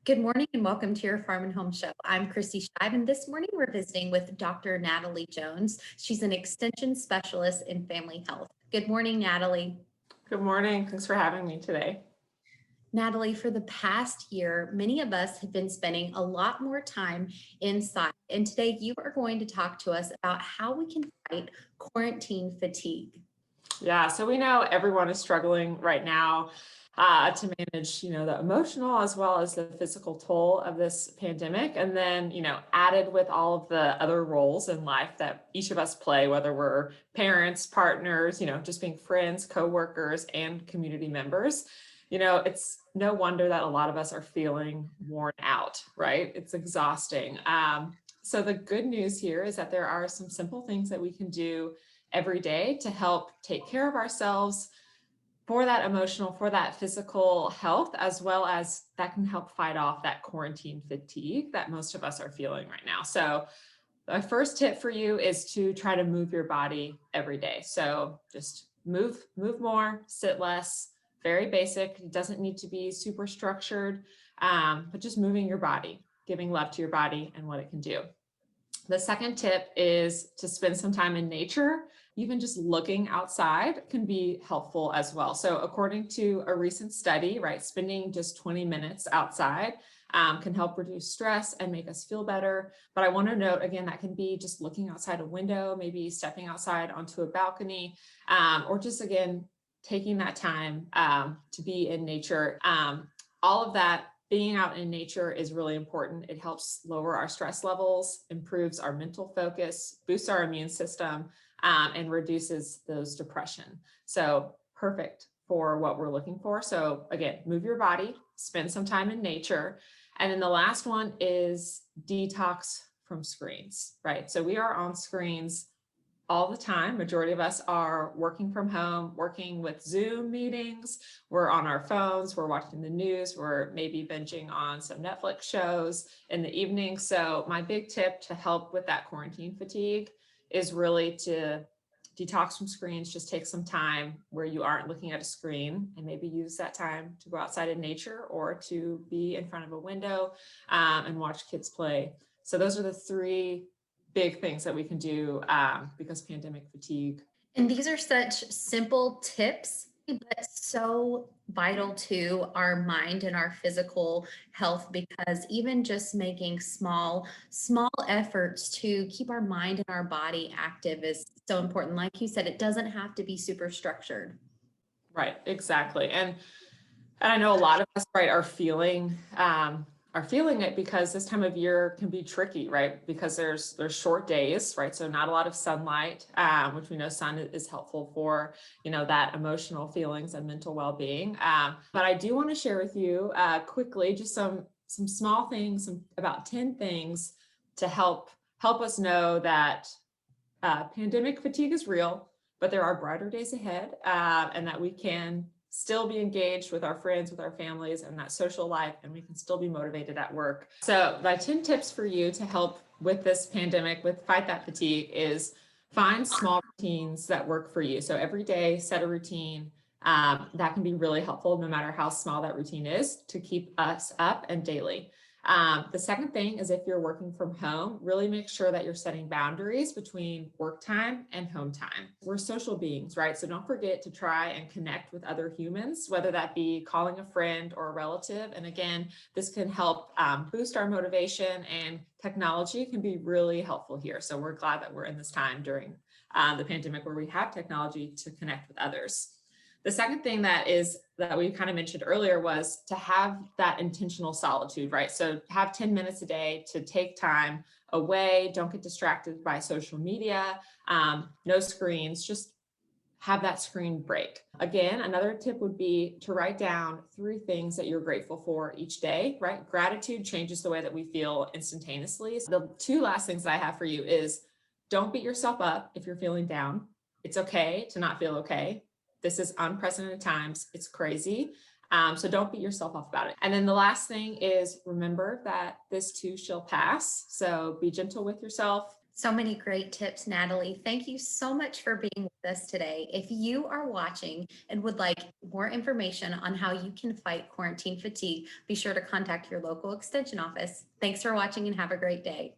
Good morning and welcome to your Farm and Home Show. I'm Kristi Shive, and this morning we're visiting with Dr. Natalie Jones. She's an extension specialist in family health. Good morning, Natalie. Good morning. Thanks for having me today. Natalie, for the past year, many of us have been spending a lot more time inside. And today you are going to talk to us about how we can fight quarantine fatigue. Yeah, so we know everyone is struggling right now to manage, the emotional as well as the physical toll of this pandemic. And then, added with all of the other roles in life that each of us play, whether we're parents, partners, just being friends, coworkers, and community members. It's no wonder that a lot of us are feeling worn out, right? It's exhausting. So the good news here is that there are some simple things that we can do every day to help take care of ourselves for that emotional, for that physical health, as well as that can help fight off that quarantine fatigue that most of us are feeling right now. So my first tip for you is to try to move your body every day. So just move more, sit less, very basic. It doesn't need to be super structured, but just moving your body, giving love to your body and what it can do. The second tip is to spend some time in nature. Even just looking outside can be helpful as well. So according to a recent study, right, spending just 20 minutes outside can help reduce stress and make us feel better. But I want to note again, that can be just looking outside a window, maybe stepping outside onto a balcony, or just again, taking that time to be in nature. All of that being out in nature is really important. It helps lower our stress levels, improves our mental focus, boosts our immune system, and reduces those depression. So perfect for what we're looking for. So again, move your body, spend some time in nature. And then the last one is detox from screens, right? So we are on screens all the time. Majority of us are working from home, working with Zoom meetings. We're on our phones, we're watching the news, we're maybe binging on some Netflix shows in the evening. So my big tip to help with that quarantine fatigue is really to detox from screens. Just take some time where you aren't looking at a screen and maybe use that time to go outside in nature or to be in front of a window and watch kids play. So those are the three big things that we can do because pandemic fatigue. And these are such simple tips, but so vital to our mind and our physical health, because even just making small efforts to keep our mind and our body active is so important. Like you said, it doesn't have to be super structured. Right, exactly. And I know a lot of us, right, are feeling it because this time of year can be tricky, right? Because there's short days, right? So not a lot of sunlight, which we know sun is helpful for, that emotional feelings and mental well-being. But I do want to share with you quickly just some small things, about 10 things to help us know that pandemic fatigue is real, but there are brighter days ahead, and that we can still be engaged with our friends, with our families, and that social life, and we can still be motivated at work. So my 10 tips for you to help with this pandemic, with fight that fatigue, is find small routines that work for you. So every day, set a routine. That can be really helpful, no matter how small that routine is, to keep us up and daily. The second thing is, if you're working from home, really make sure that you're setting boundaries between work time and home time. We're social beings, right? So don't forget to try and connect with other humans, whether that be calling a friend or a relative. And again, this can help boost our motivation, and technology can be really helpful here. So we're glad that we're in this time during the pandemic where we have technology to connect with others. The second thing that we kind of mentioned earlier was to have that intentional solitude, right? So have 10 minutes a day to take time away. Don't get distracted by social media, no screens, just have that screen break. Again, another tip would be to write down 3 things that you're grateful for each day, right? Gratitude changes the way that we feel instantaneously. So the 2 last things that I have for you is, don't beat yourself up if you're feeling down. It's okay to not feel okay. This is unprecedented times. It's crazy. So don't beat yourself up about it. And then the last thing is, remember that this too shall pass. So be gentle with yourself. So many great tips, Natalie. Thank you so much for being with us today. If you are watching and would like more information on how you can fight quarantine fatigue, be sure to contact your local extension office. Thanks for watching and have a great day.